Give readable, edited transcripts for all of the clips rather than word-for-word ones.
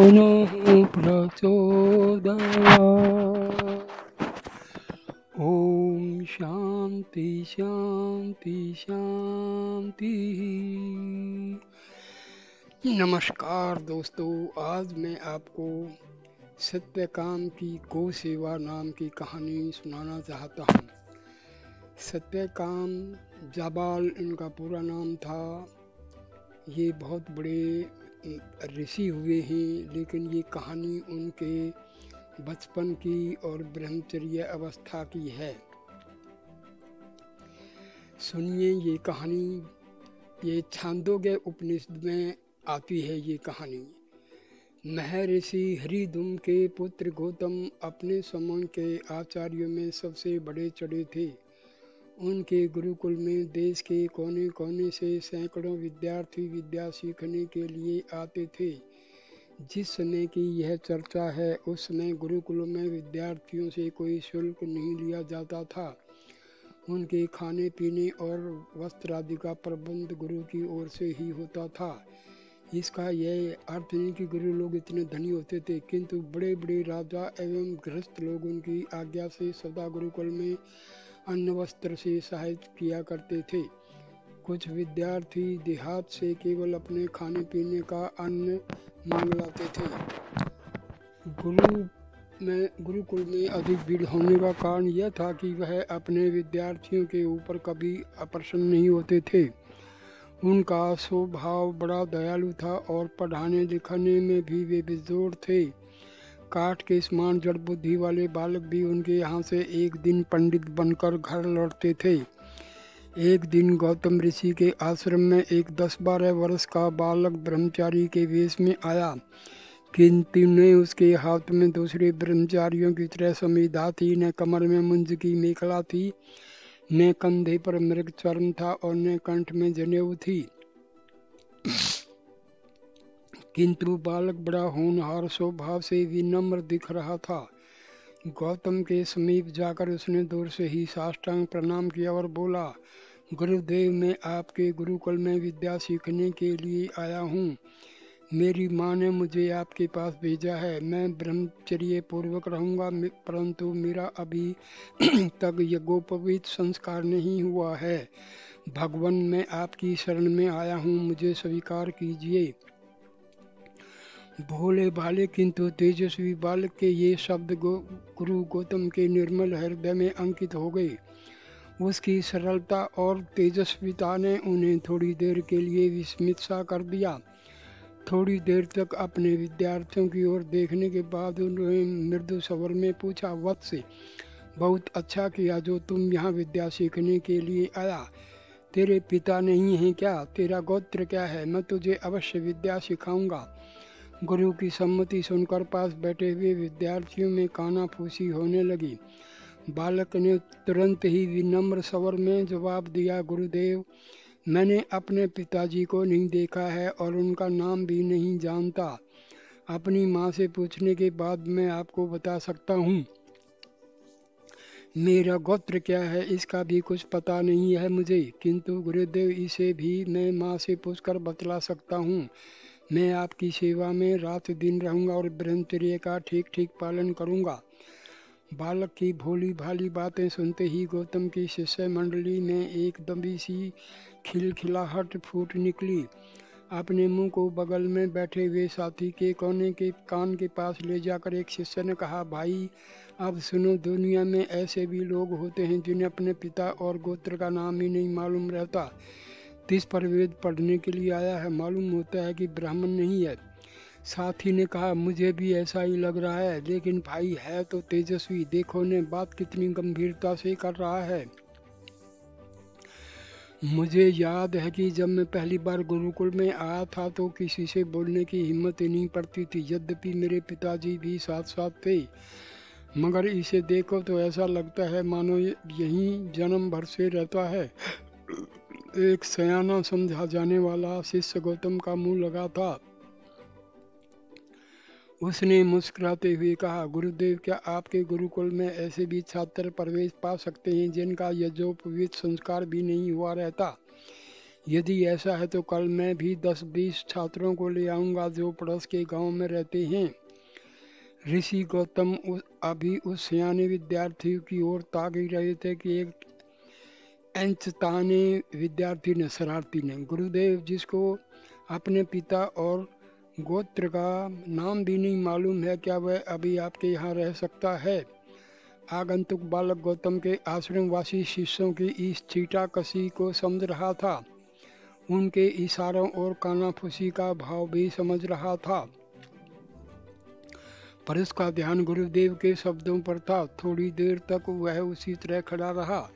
मनः प्रचोदयात्। ओम शांति शांति शांति। नमस्कार दोस्तों, आज मैं आपको सत्यकाम की गौ सेवा नाम की कहानी सुनाना चाहता हूँ। सत्यकाम जाबाल इनका पूरा नाम था। ये बहुत बड़े ऋषि हुए हैं, लेकिन ये कहानी उनके बचपन की और ब्रह्मचर्य अवस्था की है। सुनिए ये कहानी। ये छांदोग्य उपनिषद में आती है ये कहानी। महर्षि हरिदुम के पुत्र गौतम अपने समय के आचार्यों में सबसे बड़े चढ़े थे। उनके गुरुकुल में देश के कोने कोने से सैकड़ों विद्यार्थी विद्या सीखने के लिए आते थे। जिस समय की यह चर्चा है, उस समय गुरुकुलों में विद्यार्थियों से कोई शुल्क नहीं लिया जाता था। उनके खाने पीने और वस्त्र आदि का प्रबंध गुरु की ओर से ही होता था। इसका यह अर्थ नहीं कि गुरु लोग इतने धनी होते थे, किंतु बड़े बड़े राजा एवं गृहस्थ लोग उनकी आज्ञा से सदा गुरुकुल में अन्न वस्त्र से सहायता किया करते थे। कुछ विद्यार्थी देहात से केवल अपने खाने पीने का अन्न मांग लाते थे। गुरुकुल में अधिक भीड़ होने का कारण यह था कि वह अपने विद्यार्थियों के ऊपर कभी अप्रसन्न नहीं होते थे। उनका स्वभाव बड़ा दयालु था और पढ़ाने लिखाने में भी वे बेजोड़ थे। काठ के समान जड़ बुद्धि वाले बालक भी उनके यहाँ से एक दिन पंडित बनकर घर लौटते थे। एक दिन गौतम ऋषि के आश्रम में एक 10-12 वर्ष का बालक ब्रह्मचारी के वेश में आया, किंतु न उसके हाथ में दूसरे ब्रह्मचारियों की तरह समीधा थी, न कमर में मुंज की मेखला थी, न कंधे पर मृग चर्म था और न कंठ में जनेऊ थी। किंतु बालक बड़ा होनहार स्वभाव से विनम्र दिख रहा था। गौतम के समीप जाकर उसने दूर से ही साष्टांग प्रणाम किया और बोला, गुरुदेव, मैं आपके गुरुकुल में विद्या सीखने के लिए आया हूँ। मेरी माँ ने मुझे आपके पास भेजा है। मैं ब्रह्मचर्य पूर्वक रहूँगा, परंतु मेरा अभी तक यज्ञोपवीत संस्कार नहीं हुआ है। भगवान, मैं आपकी शरण में आया हूँ, मुझे स्वीकार कीजिए। भोले भाले किंतु तेजस्वी बालक के ये शब्द गुरु गौतम के निर्मल हृदय में अंकित हो गए। उसकी सरलता और तेजस्विता ने उन्हें थोड़ी देर के लिए विस्मित सा कर दिया। थोड़ी देर तक अपने विद्यार्थियों की ओर देखने के बाद उन्होंने मृदु स्वर में पूछा, वत्स, बहुत अच्छा किया जो तुम यहाँ विद्या सीखने के लिए आया। तेरे पिता नहीं हैं क्या? तेरा गोत्र क्या है? मैं तुझे अवश्य विद्या सिखाऊंगा। गुरु की सम्मति सुनकर पास बैठे हुए विद्यार्थियों में कानाफूसी होने लगी। बालक ने तुरंत ही विनम्र स्वर में जवाब दिया, गुरुदेव, मैंने अपने पिताजी को नहीं देखा है और उनका नाम भी नहीं जानता। अपनी माँ से पूछने के बाद मैं आपको बता सकता हूँ। मेरा गोत्र क्या है इसका भी कुछ पता नहीं है मुझे, किंतु गुरुदेव इसे भी मैं माँ से पूछकर बतला सकता हूँ। मैं आपकी सेवा में रात दिन रहूँगा और ब्रह्मचर्य का ठीक ठीक पालन करूँगा। बालक की भोली भाली बातें सुनते ही गौतम की शिष्य मंडली में एकदम सी खिलखिलाहट फूट निकली। अपने मुंह को बगल में बैठे हुए साथी के कोने के कान के पास ले जाकर एक शिष्य ने कहा, भाई अब सुनो, दुनिया में ऐसे भी लोग होते हैं जिन्हें अपने पिता और गोत्र का नाम ही नहीं मालूम रहता। तिस पर वेद पढ़ने के लिए आया है, मालूम होता है कि ब्राह्मण नहीं है। साथी ने कहा, मुझे भी ऐसा ही लग रहा है, लेकिन भाई है तो तेजस्वी, देखो ने बात कितनी गंभीरता से कर रहा है। मुझे याद है कि जब मैं पहली बार गुरुकुल में आया था तो किसी से बोलने की हिम्मत ही नहीं पड़ती थी, यद्यपि मेरे पिताजी भी साथ साथ थे। मगर इसे देखो तो ऐसा लगता है मानो यहीं जन्म भर से रहता है। एक सयाना समझा जाने वाला शिष्य गौतम का मुंह लगा था। उसने मुस्कुराते हुए कहा, गुरुदेव, क्या आपके गुरुकुल में ऐसे भी छात्र प्रवेश पा सकते हैं जिनका यज्ञोपवीत संस्कार भी नहीं हुआ रहता? यदि ऐसा है तो कल मैं भी 10-20 छात्रों को ले आऊंगा जो पड़ोस के गांव में रहते हैं। ऋषि गौतम अभी उस सियाने विद्यार्थी की ओर ताक ही रहे थे कि एक अनचताने विद्यार्थी ने, शरारती ने, गुरुदेव जिसको अपने पिता और गोत्र का नाम भी नहीं मालूम है, क्या वह अभी आपके यहाँ रह सकता है? आगंतुक बालक गौतम के आश्रमवासी शिष्यों की इस छींटाकशी को समझ रहा था, उनके इशारों और कानाफूसी का भाव भी समझ रहा था, पर उसका ध्यान गुरुदेव के शब्दों पर था। थोड़ी देर तक वह उसी तरह खड़ा रहा।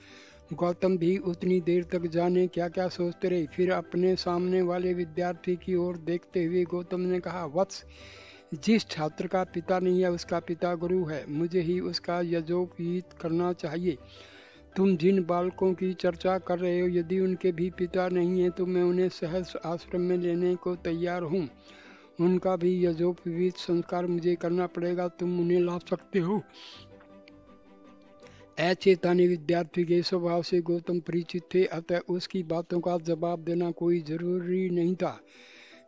गौतम भी उतनी देर तक जाने क्या क्या सोचते रहे। फिर अपने सामने वाले विद्यार्थी की ओर देखते हुए गौतम ने कहा, वत्स, जिस छात्र का पिता नहीं है उसका पिता गुरु है। मुझे ही उसका यजोपवीत करना चाहिए। तुम जिन बालकों की चर्चा कर रहे हो, यदि उनके भी पिता नहीं है तो मैं उन्हें सहज आश्रम में लेने को तैयार हूँ। उनका भी यजोपवीत संस्कार मुझे करना पड़ेगा। तुम उन्हें ला सकते हो। अचेतन विद्यार्थी के स्वभाव से गौतम परिचित थे, अतः उसकी बातों का जवाब देना कोई जरूरी नहीं था।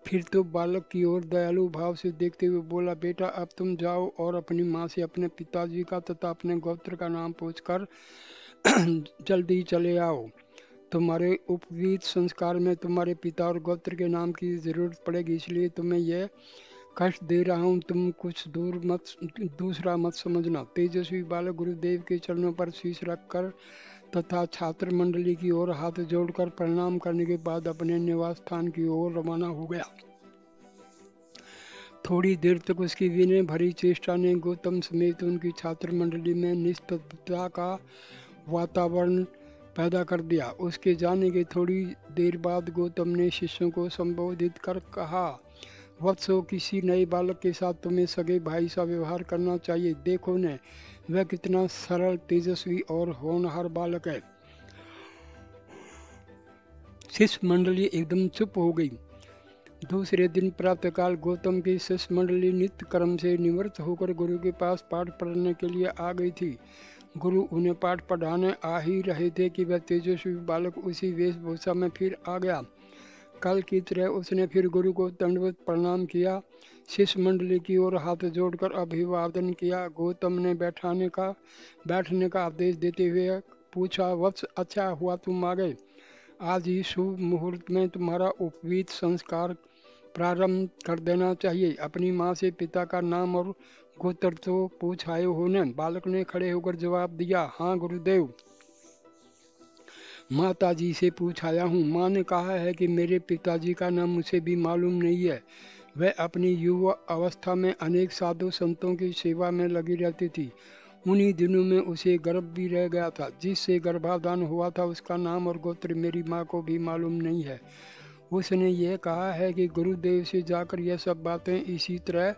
फिर तो बालक की ओर दयालु भाव से देखते हुए बोला, बेटा अब तुम जाओ और अपनी माँ से अपने पिताजी का तथा अपने गोत्र का नाम पूछकर जल्दी चले आओ। तुम्हारे उपवीत संस्कार में तुम्हारे पिता और गोत्र के नाम की जरूरत पड़ेगी, इसलिए तुम्हें यह कष्ट दे रहा हूँ। तुम कुछ दूसरा मत समझना। तेजस्वी बालक गुरुदेव के चरणों पर शीश रखकर तथा छात्र मंडली की ओर हाथ जोड़कर प्रणाम करने के बाद अपने निवास स्थान की ओर रवाना हो गया। थोड़ी देर तक उसकी विनय भरी चेष्टा ने गौतम समेत उनकी छात्र मंडली में निस्तब्धता का वातावरण पैदा कर दिया। उसके जाने के थोड़ी देर बाद गौतम ने शिष्यों को संबोधित कर कहा, वत्सो, किसी नए बालक के साथ तुम्हें सगे भाई सा व्यवहार करना चाहिए। देखो न, वह कितना सरल, तेजस्वी और होनहार बालक है। शिष्य मंडली एकदम चुप हो गई। दूसरे दिन प्रातःकाल गौतम की शिष्य मंडली नित्य कर्म से निवृत्त होकर गुरु के पास पाठ पढ़ने के लिए आ गई थी। गुरु उन्हें पाठ पढ़ाने आ ही रहे थे कि वह तेजस्वी बालक उसी वेशभूषा में फिर आ गया। कल की तरह उसने फिर गुरु को दंडवत प्रणाम किया, शिष्य मंडली की ओर हाथ जोड़कर अभिवादन किया। गौतम ने बैठने का आदेश देते हुए पूछा, वत्स, अच्छा हुआ तुम आ गए। आज ही शुभ मुहूर्त में तुम्हारा उपवीत संस्कार प्रारंभ कर देना चाहिए। अपनी माँ से पिता का नाम और गोत्र तो पूछ आए हो न? बालक ने खड़े होकर जवाब दिया, हाँ गुरुदेव, माता जी से पूछ आया हूँ। माँ ने कहा है कि मेरे पिताजी का नाम मुझे भी मालूम नहीं है। वह अपनी युवा अवस्था में अनेक साधु संतों की सेवा में लगी रहती थी। उन्हीं दिनों में उसे गर्भ भी रह गया था। जिससे गर्भाधान हुआ था उसका नाम और गोत्र मेरी माँ को भी मालूम नहीं है। उसने यह कहा है कि गुरुदेव से जाकर यह सब बातें इसी तरह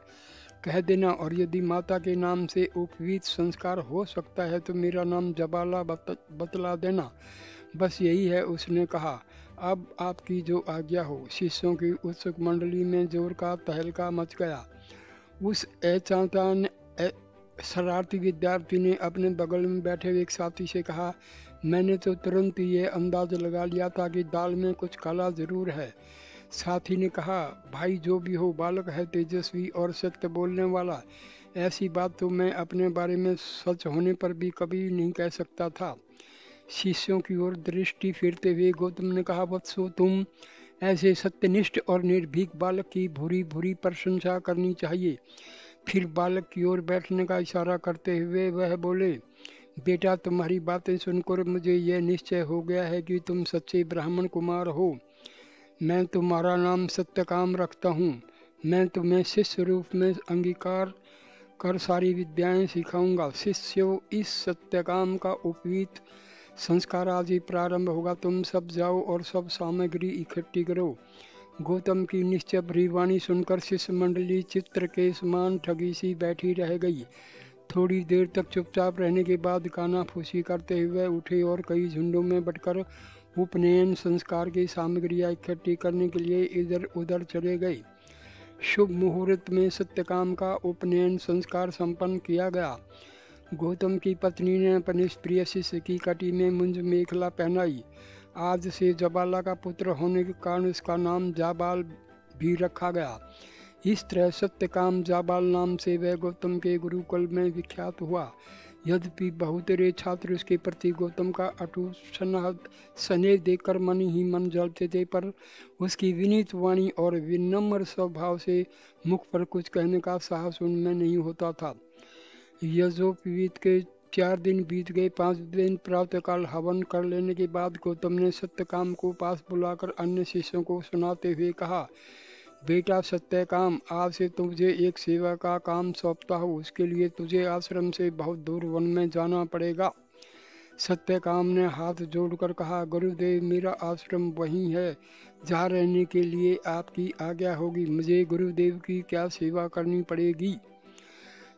कह देना, और यदि माता के नाम से उपवीत संस्कार हो सकता है तो मेरा नाम जबाला बतला देना। बस यही है, उसने कहा। अब आपकी जो आज्ञा हो। शिष्यों की उत्सुक मंडली में जोर का तहलका मच गया। उस अचानक शरारती विद्यार्थी ने अपने बगल में बैठे हुए एक साथी से कहा, मैंने तो तुरंत ये अंदाज लगा लिया था कि दाल में कुछ काला जरूर है। साथी ने कहा, भाई जो भी हो, बालक है तेजस्वी और सत्य बोलने वाला। ऐसी बात तो मैं अपने बारे में सच होने पर भी कभी नहीं कह सकता था। शिष्यों की ओर दृष्टि फेरते हुए गौतम ने कहा, वत्सो, तुम ऐसे सत्यनिष्ठ और निर्भीक बालक की भूरी भूरी प्रशंसा करनी चाहिए। फिर बालक की ओर बैठने का इशारा करते हुए वह बोले, बेटा, तुम्हारी बातें सुनकर मुझे यह निश्चय हो गया है कि तुम सच्चे ब्राह्मण कुमार हो। मैं तुम्हारा नाम सत्यकाम रखता हूँ। मैं तुम्हें शिष्य रूप में अंगीकार कर सारी विद्याएं सिखाऊंगा। शिष्यों, इस सत्यकाम का उपवीत संस्कार आज ही प्रारंभ होगा। तुम सब जाओ और सब सामग्री इकट्ठी करो। गौतम की निश्चय भरी वाणी सुनकर शिष्य मंडली चित्र के समान ठगी सी बैठी रह गई। थोड़ी देर तक चुपचाप रहने के बाद कानाफूसी करते हुए उठे और कई झुंडों में बटकर उपनयन संस्कार की सामग्रियां इकट्ठी करने के लिए इधर उधर चले गए। शुभ मुहूर्त में सत्यकाम का उपनयन संस्कार संपन्न किया गया। गौतम की पत्नी ने अपने प्रिय शिष्य की कटी में मुंज मेखला पहनाई। आज से जबाला का पुत्र होने के कारण इसका नाम जाबाल भी रखा गया। इस तरह सत्यकाम जाबाल नाम से वह गौतम के गुरुकुल में विख्यात हुआ। यद्यपि बहुतेरे छात्र उसके प्रति गौतम का अटूट स्नेह देखकर मन ही मन जलते थे, पर उसकी विनीत वाणी और विनम्र स्वभाव से मुख पर कुछ कहने का साहस उनमें नहीं होता था। यज्ञोपवीत के 4 दिन बीत गए। 5 दिन प्रातःकाल हवन कर लेने के बाद गौतम ने सत्यकाम को पास बुलाकर अन्य शिष्यों को सुनाते हुए कहा, बेटा सत्यकाम, आज से तुझे एक सेवा का काम सौंपता हूँ। उसके लिए तुझे आश्रम से बहुत दूर वन में जाना पड़ेगा। सत्यकाम ने हाथ जोड़कर कहा, गुरुदेव, मेरा आश्रम वहीं है जहाँ रहने के लिए आपकी आज्ञा होगी। मुझे गुरुदेव की क्या सेवा करनी पड़ेगी?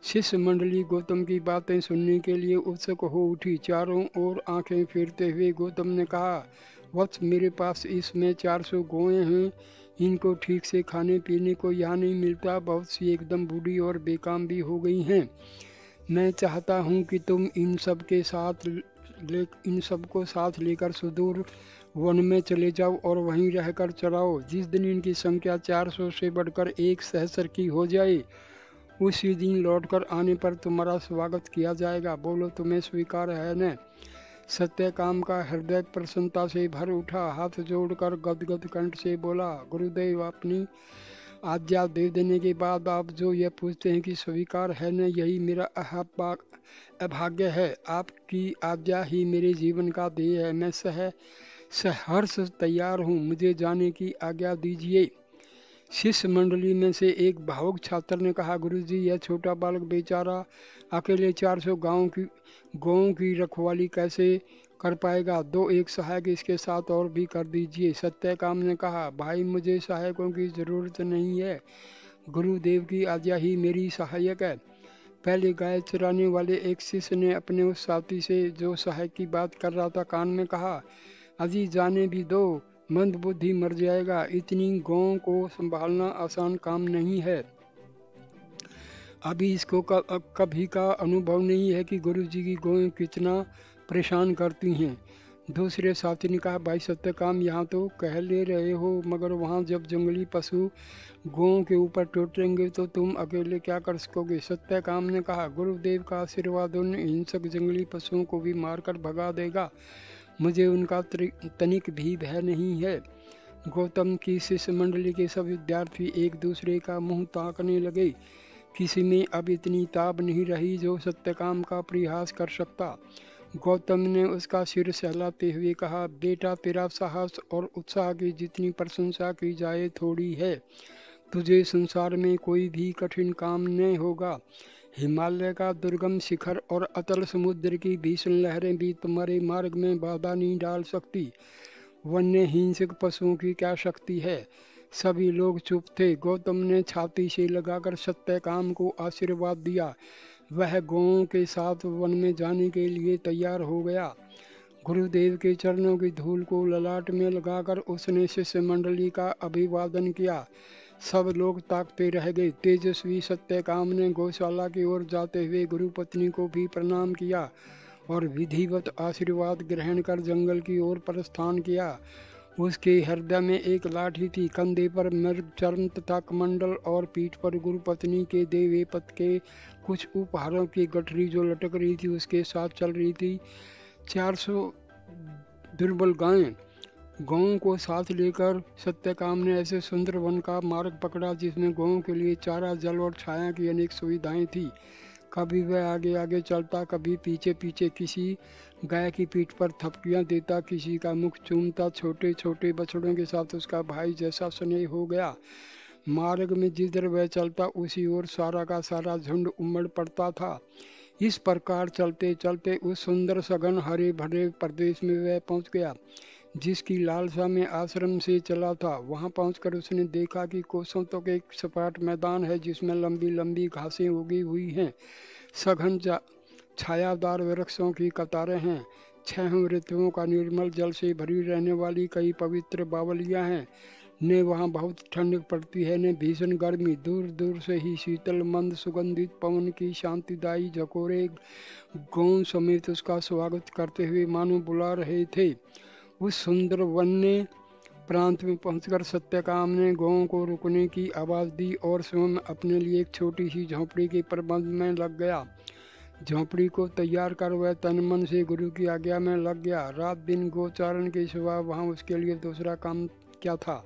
शिष्य मंडली गौतम की बातें सुनने के लिए उत्सुक हो उठी। चारों ओर आंखें फेरते हुए गौतम ने कहा, वत्स, मेरे पास इसमें 400 गौएं हैं। इनको ठीक से खाने पीने को यहाँ नहीं मिलता। बहुत सी एकदम बूढ़ी और बेकाम भी हो गई हैं। मैं चाहता हूँ कि तुम इन सबको साथ लेकर सुदूर वन में चले जाओ और वहीं रहकर चराओ। जिस दिन इनकी संख्या 400 से बढ़कर 1 सहस्र की हो जाए, उसी दिन लौटकर आने पर तुम्हारा स्वागत किया जाएगा। बोलो, तुम्हें स्वीकार है न? सत्यकाम का हृदय प्रसन्नता से भर उठा। हाथ जोड़कर गदगद कंठ से बोला, गुरुदेव, अपनी आज्ञा दे देने के बाद आप जो यह पूछते हैं कि स्वीकार है न, यही मेरा अभाग्य है। आपकी आज्ञा ही मेरे जीवन का ध्येय है। मैं सहर्ष तैयार हूँ। मुझे जाने की आज्ञा दीजिए। शिष्य मंडली में से एक भावुक छात्र ने कहा, गुरुजी, यह छोटा बालक बेचारा अकेले 400 गांवों की रखवाली कैसे कर पाएगा? 2-1 सहायक इसके साथ और भी कर दीजिए। सत्यकाम ने कहा, भाई, मुझे सहायकों की जरूरत नहीं है। गुरुदेव की आज्ञा ही मेरी सहायक है। पहले गाय चराने वाले एक शिष्य ने अपने उस साथी से, जो सहायक की बात कर रहा था, कान में कहा, अजी जाने भी दो, मंद बुद्धि मर जाएगा। इतनी गौं को संभालना आसान काम नहीं है। अभी इसको कभी का अनुभव नहीं है कि गुरुजी की गौएं कितना परेशान करती हैं। दूसरे साथी ने कहा, भाई सत्यकाम, यहाँ तो कह ले रहे हो, मगर वहाँ जब जंगली पशु गौं के ऊपर टूटेंगे तो तुम अकेले क्या कर सकोगे? सत्यकाम ने कहा, गुरुदेव का आशीर्वाद उन हिंसक जंगली पशुओं को भी मारकर भगा देगा। मुझे उनका तनिक भी भय नहीं है। गौतम की शिष्य मंडली के सब विद्यार्थी एक दूसरे का मुंह ताकने लगे। किसी में अब इतनी ताब नहीं रही जो सत्यकाम का परिहास कर सकता। गौतम ने उसका सिर सहलाते हुए कहा, बेटा, तेरा साहस और उत्साह की जितनी प्रशंसा की जाए थोड़ी है। तुझे संसार में कोई भी कठिन काम न होगा। हिमालय का दुर्गम शिखर और अतल समुद्र की भीषण लहरें भी तुम्हारे मार्ग में बाधा नहीं डाल सकती। वन्य हिंसक पशुओं की क्या शक्ति है? सभी लोग चुप थे। गौतम ने छाती से लगाकर सत्यकाम को आशीर्वाद दिया। वह गौओं के साथ वन में जाने के लिए तैयार हो गया। गुरुदेव के चरणों की धूल को ललाट में लगाकर उसने शिष्य मंडली का अभिवादन किया। सब लोग ताकते रह गए। तेजस्वी सत्यकाम ने गौशाला की ओर जाते हुए गुरुपत्नी को भी प्रणाम किया और विधिवत आशीर्वाद ग्रहण कर जंगल की ओर प्रस्थान किया। उसके हृदय में एक लाठी थी, कंधे पर मृग चर्म तथा कमंडल और पीठ पर गुरुपत्नी के देवे पद के कुछ उपहारों की गठरी जो लटक रही थी, उसके साथ चल रही थी 400 दुर्बल गायें। गौओं को साथ लेकर सत्यकाम ने ऐसे सुंदर वन का मार्ग पकड़ा जिसमें गौओं के लिए चारा, जल और छाया की अनेक सुविधाएं थी। कभी वह आगे आगे चलता, कभी पीछे पीछे, किसी गाय की पीठ पर थपकियां देता, किसी का मुख चूमता। छोटे छोटे बछड़ों के साथ उसका भाई जैसा स्नेह हो गया। मार्ग में जिधर वह चलता उसी ओर सारा का सारा झुंड उमड़ पड़ता था। इस प्रकार चलते चलते उस सुंदर सघन हरे भरे प्रदेश में वह पहुंच गया जिसकी लालसा में आश्रम से चला था। वहां पहुंचकर उसने देखा कि कोसों तक एक सपाट मैदान है जिसमें लंबी लंबी घासें उगी हुई हैं। सघन छायादार वृक्षों की कतारें हैं। 6 ऋतुओं का निर्मल जल से भरी रहने वाली कई पवित्र बावलियां हैं। न वहाँ बहुत ठंड पड़ती है न भीषण गर्मी। दूर दूर से ही शीतल मंद सुगंधित पवन की शांतिदायी झकोरे गौं समेत उसका स्वागत करते हुए मानो बुला रहे थे। उस सुंदर वन्य प्रांत में पहुंचकर सत्यकाम ने गौओं को रुकने की आवाज़ दी और स्वयं अपने लिए एक छोटी सी झोंपड़ी के प्रबंध में लग गया। झोंपड़ी को तैयार कर वह तन मन से गुरु की आज्ञा में लग गया। रात दिन गोचारण के सिवा वहाँ उसके लिए दूसरा काम क्या था।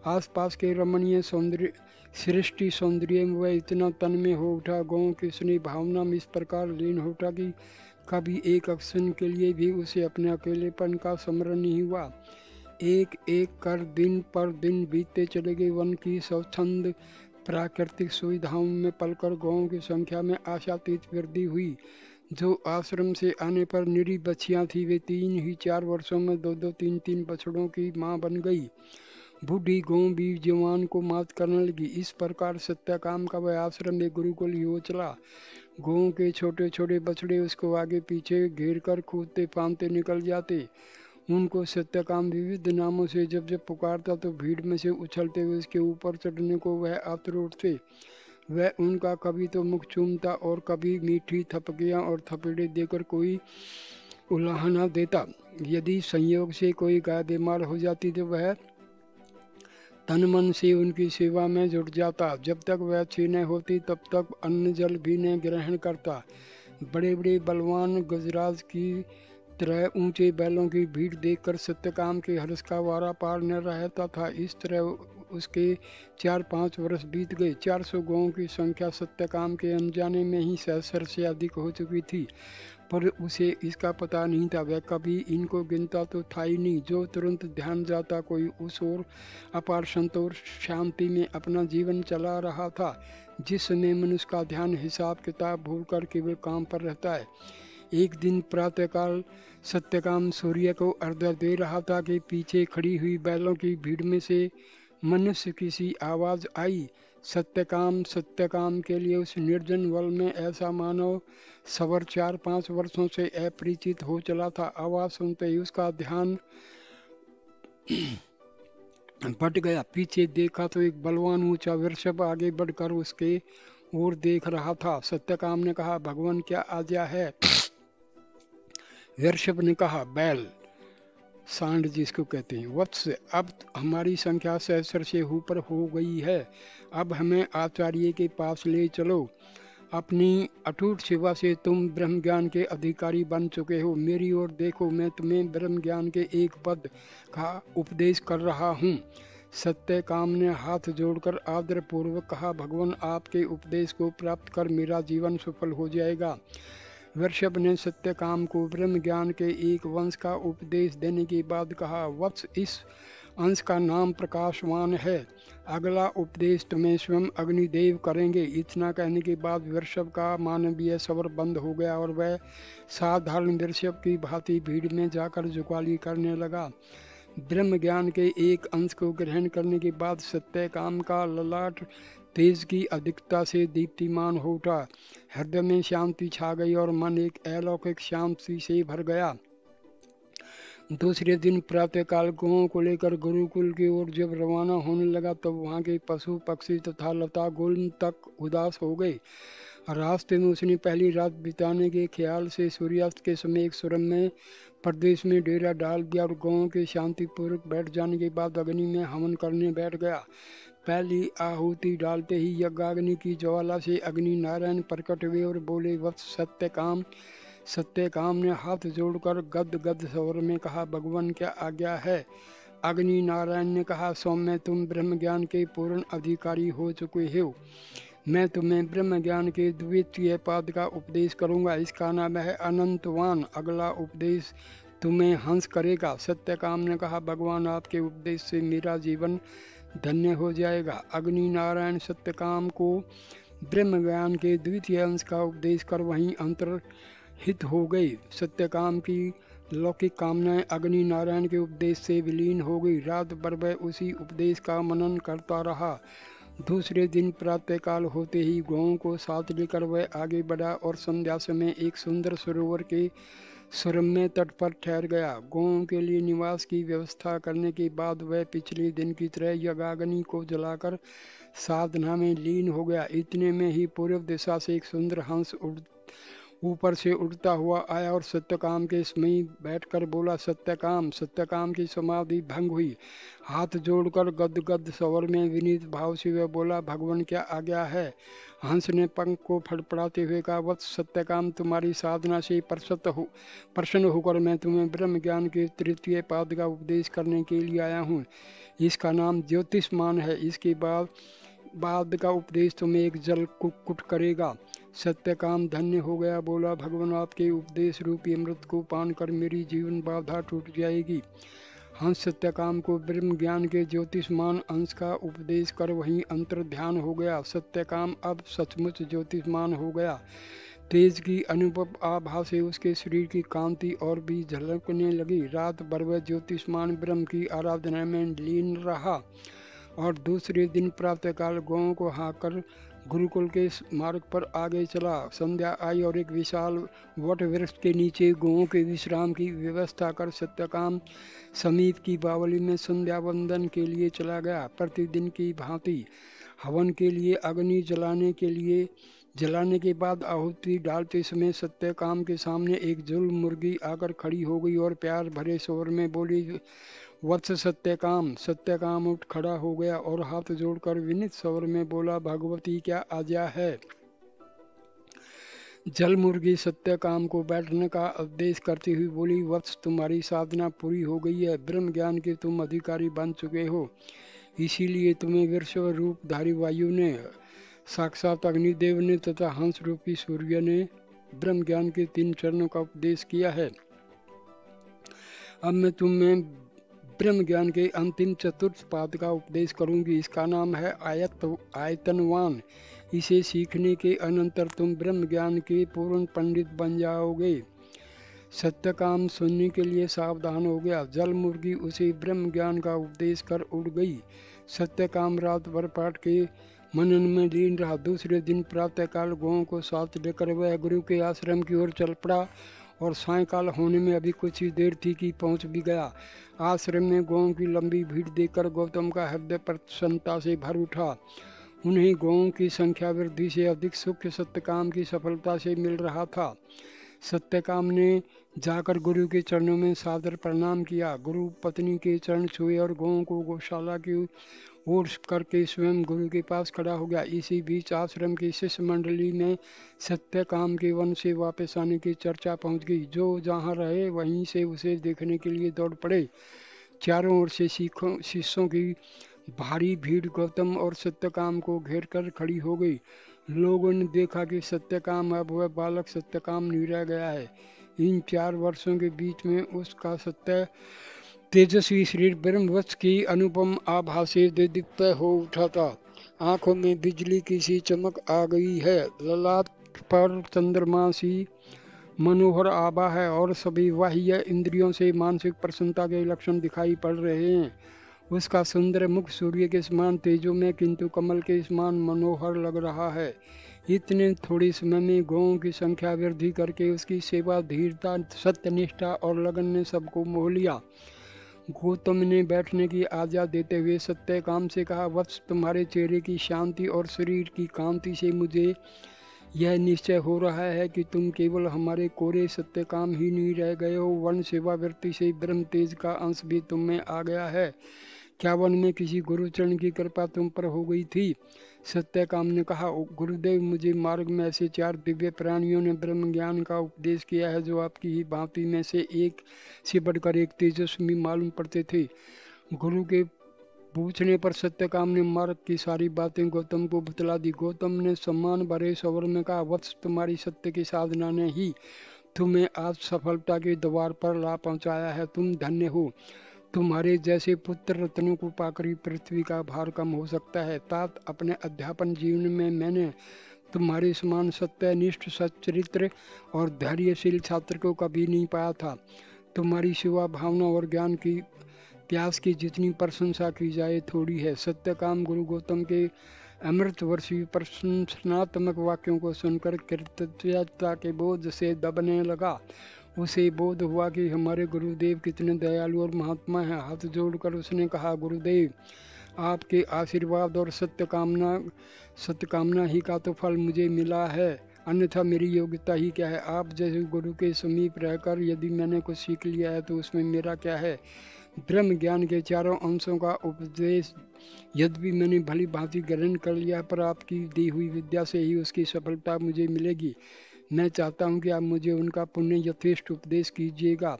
आसपास के रमणीय सौंदर्य सृष्टि सौंदर्य में वह इतना तन में हो उठा, गौओं की स्नेह भावना में इस प्रकार लीन हो उठा कि कभी एक क्षण के लिए भी उसे अपने अकेलेपन का स्मरण नहीं हुआ। एक एक कर दिन पर दिन बीतते चले गए। वन की स्वच्छंद प्राकृतिक सुविधाओं में पलकर गौओं की संख्या में आशातीत वृद्धि हुई। जो आश्रम से आने पर निरी बच्चियां थी, वे 3 ही 4 वर्षों में 2-2, 3-3 बछड़ों की मां बन गई। बूढ़ी गौ भी जवान को मात करने लगी। इस प्रकार सत्यकाम का वह आश्रम एक गुरुकुल ही हो चला। गौओं के छोटे छोटे बछड़े उसको आगे पीछे घेर कर कूदते फांदते निकल जाते। उनको सत्यकाम विविध नामों से जब जब पुकारता तो भीड़ में से उछलते हुए उसके ऊपर चढ़ने को वह आतुर उठते। वह उनका कभी तो मुख चूमता और कभी मीठी थपकियां और थपेड़े देकर कोई उलाहना देता। यदि संयोग से कोई गाय बीमार हो जाती तो वह तन मन से उनकी सेवा में जुट जाता। जब तक वह अच्छी न होती तब तक अन्न जल भी न ग्रहण करता। बड़े बड़े बलवान गजराज की तरह ऊंचे बैलों की भीड़ देखकर सत्यकाम के हर्ष का वारा पार न रहता था। इस तरह उसके 4-5 वर्ष बीत गए। 400 गौओं की संख्या सत्यकाम के अनजाने में ही सहस्र से अधिक हो चुकी थी, पर उसे इसका पता नहीं था। वह कभी इनको गिनता तो था ही नहीं। जो तुरंत ध्यान जाता कोई उस ओर अपार संतोष शांति में अपना जीवन चला रहा था। जिस समय मनुष्य का ध्यान हिसाब किताब भूलकर केवल काम पर रहता है। एक दिन प्रातःकाल सत्यकाम सूर्य को अर्घ्य दे रहा था कि पीछे खड़ी हुई बैलों की भीड़ में से मनुष्य किसी आवाज आई। सत्यकाम सत्यकाम के लिए उस निर्जन वन में ऐसा मानव सवर 4-5 वर्षों से अपरिचित हो चला था। आवाज सुनते ही उसका ध्यान भट गया। पीछे देखा तो एक बलवान ऊंचा वृषभ आगे बढ़कर उसके ओर देख रहा था। सत्यकाम ने कहा, भगवान क्या आज्ञा है? वृषभ ने कहा, बैल सांड जिसको कहते हैं, वत्स अब हमारी संख्या सहस्र से ऊपर हो गई है। अब हमें आचार्य के पास ले चलो। अपनी अटूट सेवा से तुम ब्रह्म ज्ञान के अधिकारी बन चुके हो। मेरी ओर देखो, मैं तुम्हें ब्रह्म ज्ञान के एक पद का उपदेश कर रहा हूँ। सत्यकाम ने हाथ जोड़कर आदर पूर्वक कहा, भगवान आपके उपदेश को प्राप्त कर मेरा जीवन सफल हो जाएगा। वृषभ ने सत्यकाम को ब्रह्म ज्ञान के एक वंश का उपदेश देने के बाद कहा, वत्स इस अंश का नाम प्रकाशवान है। अगला उपदेश तुम्हें स्वयं अग्निदेव करेंगे। इतना कहने के बाद वृषभ का मानवीय स्वर बंद हो गया और वह साधारण वृषभ की भांति भीड़ में जाकर जुकाली करने लगा। ब्रह्म ज्ञान के एक अंश को ग्रहण करने के बाद सत्यकाम का ललाट तेज की अधिकता से दीप्तिमान हो उठा। हृदय में शांति छा गई और मन एक अलौकिक शांति से भर गया। दूसरे दिन प्रातःकाल गौओं को लेकर गुरुकुल की ओर जब रवाना होने लगा तब वहाँ के पशु पक्षी तथा लता गुल्म तक उदास हो गए। रास्ते में उसने पहली रात बिताने के ख्याल से सूर्यास्त के समय एक सुरम्य प्रदेश में डेरा डाल दिया और गौओं के शांतिपूर्वक बैठ जाने के बाद अग्नि में हवन करने बैठ गया। पहली आहुति डालते ही यज्ञाग्नि की ज्वाला से अग्नि नारायण प्रकट हुए और बोले, वत्स सत्यकाम। सत्यकाम ने हाथ जोड़कर गद स्वर में कहा, भगवान क्या आज्ञा है? अग्नि नारायण ने कहा, सौम्य तुम ब्रह्म ज्ञान के पूर्ण अधिकारी हो चुके हो। मैं तुम्हें ब्रह्म ज्ञान के द्वितीय पद का उपदेश करूंगा। इसका नाम है अनंतवान। अगला उपदेश तुम्हें हंस करेगा। सत्यकाम ने कहा, भगवान आपके उपदेश से मेरा जीवन धन्य हो जाएगा। अग्नि नारायण सत्यकाम को ब्रह्म ज्ञान के द्वितीय अंश का उपदेश कर वहीं अंतर्हित हो गई। सत्यकाम की लौकिक कामनाएं अग्नि नारायण के उपदेश से विलीन हो गई। रात भर वह उसी उपदेश का मनन करता रहा। दूसरे दिन प्रातःकाल होते ही गौओं को साथ लेकर वह आगे बढ़ा और संध्या समय एक सुंदर सरोवर के सुरम्य तट पर ठहर गया। गौओं के लिए निवास की व्यवस्था करने के बाद वह पिछले दिन की तरह यज्ञाग्नि को जलाकर साधना में लीन हो गया। इतने में ही पूर्व दिशा से एक सुंदर हंस ऊपर से उड़ता हुआ आया और सत्यकाम के समीप बैठकर बोला, सत्यकाम। सत्यकाम की समाधि भंग हुई। हाथ जोड़कर गदगद स्वर में विनीत भाव से वह बोला, भगवान क्या आज्ञा है। हंस ने पंख को फड़फड़ाते हुए कहा, वत्स सत्यकाम, तुम्हारी साधना से प्रसन्न होकर मैं तुम्हें ब्रह्म ज्ञान के तृतीय पाद का उपदेश करने के लिए आया हूँ। इसका नाम ज्योतिष्मान है। इसके बाद का उपदेश तुम्हें एक जल कुक्कुट करेगा। सत्यकाम धन्य हो गया, बोला, भगवान आपके उपदेश रूपी अमृत को पान कर मेरी जीवन बाधा टूट जाएगी। हंस सत्यकाम को ब्रह्म ज्ञान के ज्योतिष्मान अंश का उपदेश कर वहीं अंतर ध्यान हो गया। सत्यकाम अब सचमुच ज्योतिष्मान हो गया। तेज की अनुभव आभा से उसके शरीर की कांति और भी झलकने लगी। रात भर वह ज्योतिष्मान ब्रह्म की आराधना में लीन रहा और दूसरे दिन प्रातःकाल गौओं को हाँककर गुरुकुल के मार्ग पर आगे चला। संध्या आई और एक विशाल वट वृक्ष के नीचे गौओं के विश्राम की व्यवस्था कर सत्यकाम समीप की बावली में संध्या वंदन के लिए चला गया। प्रतिदिन की भांति हवन के लिए अग्नि जलाने के बाद आहुति डालते समय सत्यकाम के सामने एक जुल मुर्गी आकर खड़ी हो गई और प्यार भरे स्वर में बोली, वत्स सत्यकाम। सत्यकाम उठ खड़ा हो गया और हाथ जोड़कर विनीत स्वर में बोला, भगवती क्या आज्ञा है। जल मुर्गी सत्यकाम को बैठने का आदेश करती हुई बोली, वत्स तुम्हारी साधना पूरी हो गई है। ब्रह्म ज्ञान के तुम अधिकारी बन चुके हो। इसीलिए तुम्हें वृषभ रूपधारी वायु ने, साक्षात अग्निदेव ने तथा हंस रूपी सूर्य ने ब्रह्म ज्ञान के 3 चरणों का उपदेश किया है। अब मैं तुम्हें ब्रह्म ज्ञान के अंतिम चतुर्थ पाद का उपदेश करूंगी। इसका नाम है आयतनवान। इसे सीखने के अनंतर तुम ब्रह्म ज्ञान के पूर्ण पंडित बन जाओगे। सत्यकाम सुनने के लिए सावधान हो गया। जल मुर्गी उसे ब्रह्म ज्ञान का उपदेश कर उड़ गई। सत्यकाम रात भर पाठ के मनन में लीन रहा। दूसरे दिन प्रातःकाल गौओं को साथ लेकर वह गुरु के आश्रम की ओर चल पड़ा और सायंकाल होने में अभी कुछ ही देर थी कि पहुंच भी गया। आश्रम में गौओं की लंबी भीड़ देखकर गौतम का हृदय प्रसन्नता से भर उठा। उन्हें गौओं की संख्या वृद्धि से अधिक सुख सत्यकाम की सफलता से मिल रहा था। सत्यकाम ने जाकर गुरु के चरणों में सादर प्रणाम किया। गुरु पत्नी के चरण छुए और गौओं को गौशाला की ओर करके स्वयं गुरु के पास खड़ा हो गया। इसी बीच आश्रम की शिष्य मंडली में सत्यकाम के वन से वापस आने की चर्चा पहुंच गई। जो जहां रहे वहीं से उसे देखने के लिए दौड़ पड़े। चारों ओर से शिष्यों की भारी भीड़ गौतम और सत्यकाम को घेर कर खड़ी हो गई। लोगों ने देखा कि सत्यकाम अब वह बालक सत्यकाम नहीं रह गया है। इन 4 वर्षों के बीच में उसका तेजस्वी शरीर ब्रह्मवत्स की अनुपम आभा से दीप्त हो उठा था। आंखों में बिजली की सी चमक आ गई है। ललाट पर चंद्रमा सी मनोहर आभा है और सभी बाह्य इंद्रियों से मानसिक प्रसन्नता के लक्षण दिखाई पड़ रहे हैं। उसका सुंदर मुख सूर्य के समान तेजो में किंतु कमल के समान मनोहर लग रहा है। इतने थोड़े समय में गौओं की संख्या वृद्धि करके उसकी सेवा, धीरता, सत्यनिष्ठा और लगन ने सबको मोह लिया। गौतम ने बैठने की आज्ञा देते हुए सत्यकाम से कहा, वत्स तुम्हारे चेहरे की शांति और शरीर की कांति से मुझे यह निश्चय हो रहा है कि तुम केवल हमारे कोरे सत्यकाम ही नहीं रह गए हो, वन सेवा वृत्ति से ब्रह्म तेज का अंश भी तुम में आ गया है। क्या वन में किसी गुरुचरण की कृपा तुम पर हो गई थी? सत्यकाम ने कहा, गुरुदेव, मुझे मार्ग में ऐसे 4 दिव्य प्राणियों ने ब्रह्म ज्ञान का उपदेश किया है जो आपकी ही भांति में से एक से बढ़कर एक तेजस्वी मालूम पड़ते थे। गुरु के पूछने पर सत्यकाम ने मार्ग की सारी बातें गौतम को बतला दी। गौतम ने सम्मान भरे स्वर में कहा, वत्स तुम्हारी सत्य की साधना ने ही तुम्हें आज सफलता के द्वार पर ला पहुंचाया है। तुम धन्य हो। तुम्हारे जैसे पुत्र रत्नों को पाकर पृथ्वी का भार कम हो सकता है। तात अपने अध्यापन जीवन में मैंने तुम्हारे समान सत्यनिष्ठ, सच्चरित्र और धैर्यशील छात्र को कभी नहीं पाया था। तुम्हारी सेवा भावना और ज्ञान की प्यास की जितनी प्रशंसा की जाए थोड़ी है। सत्यकाम गुरु गौतम के अमृत वर्षी प्रशंसनात्मक वाक्यों को सुनकर कृतज्ञता के बोझ से दबने लगा। उसे बोध हुआ कि हमारे गुरुदेव कितने दयालु और महात्मा हैं। हाथ जोड़कर उसने कहा, गुरुदेव, आपके आशीर्वाद और सत्य कामना ही का तो फल मुझे मिला है। अन्यथा मेरी योग्यता ही क्या है। आप जैसे गुरु के समीप रहकर यदि मैंने कुछ सीख लिया है तो उसमें मेरा क्या है। ब्रह्म ज्ञान के चारों अंशों का उपदेश यद्यपि मैंने भली भांति ग्रहण कर लिया, पर आपकी दी हुई विद्या से ही उसकी सफलता मुझे मिलेगी। मैं चाहता हूँ कि आप मुझे उनका पुण्य यथेष्ट उपदेश कीजिएगा।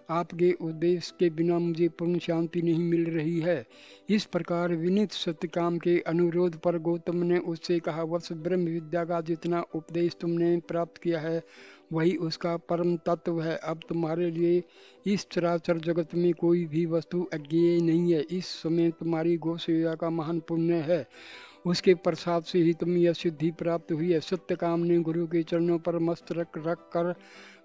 आपके उपदेश के बिना मुझे पूर्ण शांति नहीं मिल रही है। इस प्रकार विनीत सत्यकाम के अनुरोध पर गौतम ने उससे कहा, वत्स, ब्रह्म विद्या का जितना उपदेश तुमने प्राप्त किया है वही उसका परम तत्व है। अब तुम्हारे लिए इस चराचर जगत में कोई भी वस्तु अज्ञेय नहीं है। इस समय तुम्हारी गौ सेवा का महान पुण्य है, उसके प्रसाद से ही तुम्हें यह सिद्धि प्राप्त हुई है। सत्यकाम ने गुरु के चरणों पर मस्तक रख कर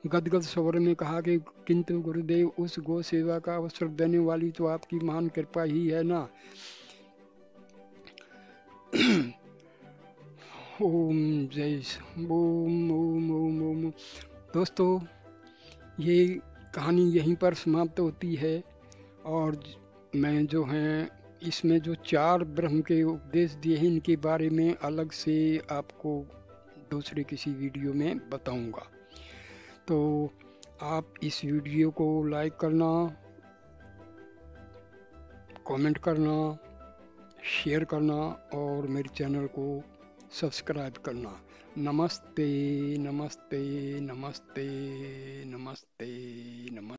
गदगद स्वर में कहा कि किंतु गुरुदेव, उस गौ सेवा का अवसर देने वाली तो आपकी महान कृपा ही है ना। ओम जय ओम ओम ओम ओम। दोस्तों, ये कहानी यहीं पर समाप्त होती है और मैं जो है इसमें जो 4 ब्रह्म के उपदेश दिए हैं इनके बारे में अलग से आपको दूसरे किसी वीडियो में बताऊंगा। तो आप इस वीडियो को लाइक करना, कमेंट करना, शेयर करना और मेरे चैनल को सब्सक्राइब करना। नमस्ते नमस्ते नमस्ते नमस्ते नमस्ते।